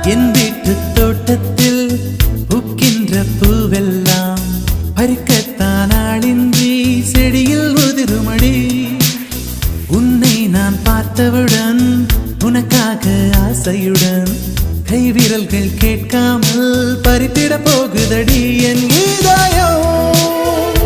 என் வீட்டு தோட்டத்தில் பூக்கின்ற பூவெல்லாம் பறிக்கத்தான் ஆளின்றி செடியில் உதிருமடி. உன்னை நான் பார்த்தவுடன் உனக்காக ஆசையுடன் கைவிரல்கள் கேட்காமல் பறித்திட போகுதடி என் இதயம்.